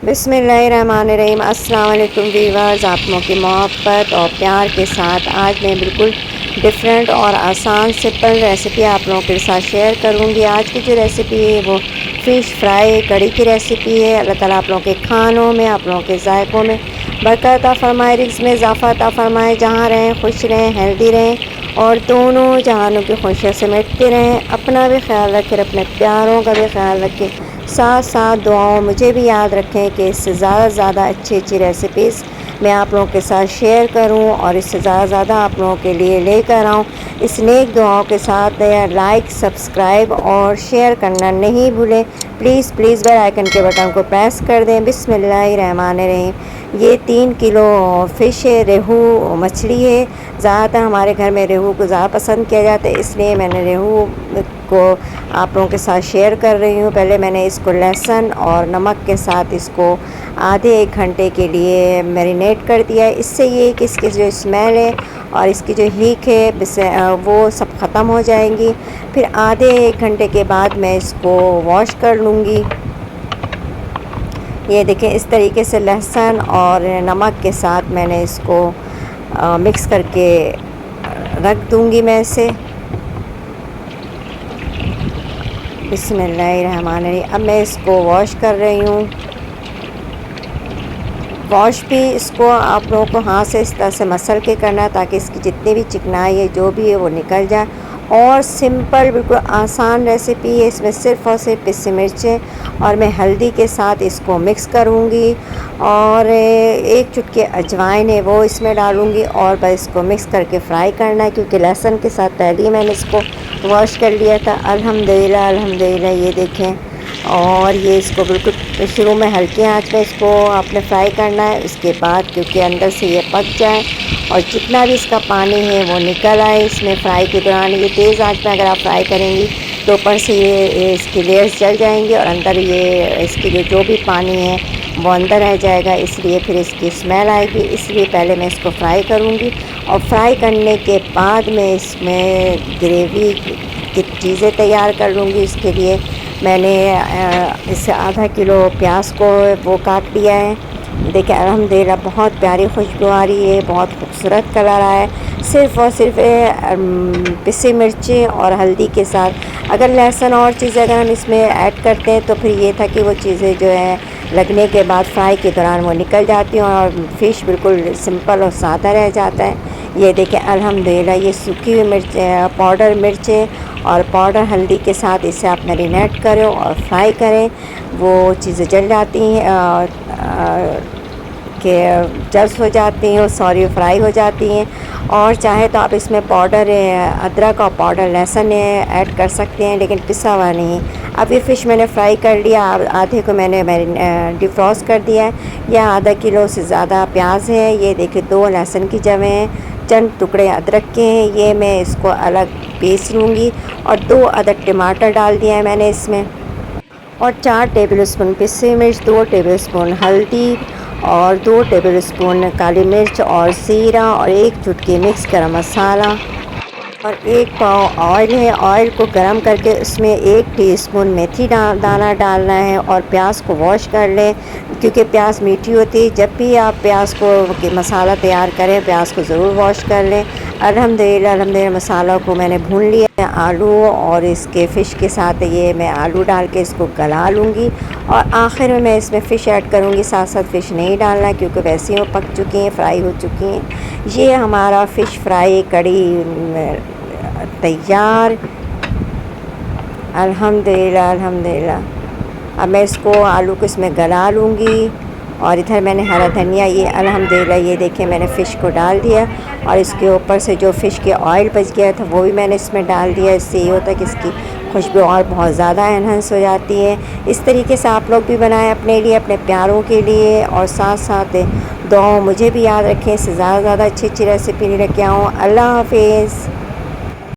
बिस्मिल्लाहिर्रहमानिर्रहीम। अस्सलाम वालेकुम वीवर्स, आप लोगों की मोहब्बत और प्यार के साथ आज मैं बिल्कुल डिफरेंट और आसान सिंपल रेसिपी आप लोगों के साथ शेयर करूंगी। आज की जो रेसिपी है वो फ़िश फ्राई कड़ी की रेसिपी है। अल्लाह ताला आप लोगों के खानों में, आप लोगों के जायकों में बरकत अता फरमाए, रिज़्क़ में इज़ाफ़ा अता फरमाए। जहाँ रहें खुश रहें, हेल्दी रहें और दोनों जहानों की खुशियाँ समेटते रहें। अपना भी ख्याल रखें, अपने प्यारों का भी ख्याल रखें, साथ साथ दुआओं मुझे भी याद रखें कि इससे ज़्यादा से ज़्यादा अच्छी रेसिपीज़ मैं आप लोगों के साथ शेयर करूं और इससे ज़्यादा आप लोगों के लिए लेकर आऊं। इस नेक दुआओं के साथ लाइक, सब्सक्राइब और शेयर करना नहीं भूलें। प्लीज़ प्लीज़ बेल आइकन के बटन को प्रेस कर दें। बिस्मिल्लाहिर्रहमानिर्रहीम। ये 3 किलो फ़िश है, रेहू मछली है। ज़्यादातर हमारे घर में रेहू को ज़्यादा पसंद किया जाता है, इसलिए मैंने रेहू को आप लोगों के साथ शेयर कर रही हूँ। पहले मैंने इसको लहसुन और नमक के साथ इसको आधे 1 घंटे के लिए मैरिनेट कर दिया है। इससे ये कि इसकी जो स्मेल है और इसकी जो हीक है वो सब ख़त्म हो जाएंगी। फिर आधे 1 घंटे के बाद मैं इसको वॉश कर लूँगी। ये देखें, इस तरीके से लहसुन और नमक के साथ मैंने इसको मिक्स करके रख दूँगी मैं इसे। बिस्मिल्लाहिर्रहमानिर्रहीम। अब मैं इसको वॉश कर रही हूँ। वॉश भी इसको आप लोगों को हाथ से इस तरह से मसल के करना है ताकि इसकी जितनी भी चिकनाई है जो भी है वो निकल जाए। और सिंपल बिल्कुल आसान रेसिपी है। इसमें सिर्फ़ और सिर्फ पिसी मिर्चें और मैं हल्दी के साथ इसको मिक्स करूँगी और 1 चुटकी अजवाइन है वो इसमें डालूँगी और बस इसको मिक्स करके फ्राई करना है, क्योंकि लहसुन के साथ पहले ही मैंने इसको वॉश कर लिया था। अल्हम्दुलिल्लाह अल्हम्दुलिल्लाह। ये देखें, और ये इसको बिल्कुल शुरू में हल्की आंच में इसको आपने फ्राई करना है। उसके बाद क्योंकि अंदर से ये पक जाए और जितना भी इसका पानी है वो निकल आए इसमें फ्राई के दौरान। ये तेज़ आंच में अगर आप फ्राई करेंगी तो ऊपर से ये इसकी लेयर्स जल जाएंगी और अंदर ये इसकी जो भी पानी है वो अंदर रह जाएगा, इसलिए फिर इसकी स्मेल आएगी। इसलिए पहले मैं इसको फ्राई करूँगी और फ्राई करने के बाद मैं इसमें ग्रेवी की चीज़ें तैयार कर लूँगी। इसके लिए मैंने इससे आधा किलो प्याज को वो काट लिया है। देखिए अल्हम्दुलिल्लाह बहुत प्यारी खुशबू आ रही है, बहुत खूबसूरत कलर आया है। सिर्फ़ और सिर्फ पिसी मिर्ची और हल्दी के साथ। अगर लहसुन और चीज़ें अगर हम इसमें ऐड करते हैं तो फिर ये था कि वो चीज़ें जो है लगने के बाद फ्राई के दौरान वो निकल जाती हैं और फ़िश बिल्कुल सिंपल और सादा रह जाता है। ये देखें अल्हम्दुलिल्लाह, ये सूखी हुई मिर्च पाउडर मिर्चें और पाउडर हल्दी के साथ इसे आप मैरिनेट करें और फ्राई करें। वो चीज़ें जल जाती हैं कि जल्द हो जाती हैं, सॉरी फ्राई हो जाती हैं। और चाहे तो आप इसमें पाउडर अदरक और पाउडर लहसुन ऐड कर सकते हैं, लेकिन पिसा हुआ नहीं। अब ये फ़िश मैंने फ्राई कर लिया, आधे को मैंने डिफ्रॉस्ट कर दिया है। यह आधा किलो से ज़्यादा प्याज है। ये देखिए 2 लहसुन की जवें हैं, चंद टुकड़े अदरक के हैं। ये मैं इसको अलग पीस लूँगी और 2 अदद टमाटर डाल दिया है मैंने इसमें और 4 टेबलस्पून पिसी मिर्च, 2 टेबलस्पून हल्दी और 2 टेबलस्पून काली मिर्च और ज़ीरा और 1 चुटकी मिक्स गरम मसाला और 1 पाव ऑयल है। ऑयल को गरम करके उसमें 1 टीस्पून मेथी दाना डालना है और प्याज को वॉश कर लें, क्योंकि प्याज मीठी होती है। जब भी आप प्याज को मसाला तैयार करें प्याज को ज़रूर वॉश कर लें। अल्हम्दुलिल्लाह अल्हम्दुलिल्लाह मसाला को मैंने भून लिया। आलू और इसके फ़िश के साथ ये मैं आलू डाल के इसको गला लूँगी और आखिर में मैं इसमें फ़िश ऐड करूँगी। साथ साथ फ़िश नहीं डालना क्योंकि वैसे ही वो पक चुकी हैं, फ्राई हो चुकी हैं। ये हमारा फ़िश फ्राई कड़ी तैयार। अल्हम्दुलिल्लाह अल्हम्दुलिल्लाह। अब मैं इसको आलू को इसमें गला लूँगी और इधर मैंने हरा धनिया, ये अल्हम्दुलिल्लाह ये देखिए मैंने फ़िश को डाल दिया और इसके ऊपर से जो फ़िश के ऑयल बच गया था वो भी मैंने इसमें डाल दिया। इससे ये होता है कि इसकी खुशबू और बहुत ज़्यादा एनहांस हो जाती है। इस तरीके से आप लोग भी बनाएं अपने लिए, अपने प्यारों के लिए और साथ साथ दुआओं मुझे भी याद रखें। इससे ज़्यादा अच्छी रेसिपी लेके आऊँ। अल्लाह हाफ़िज़।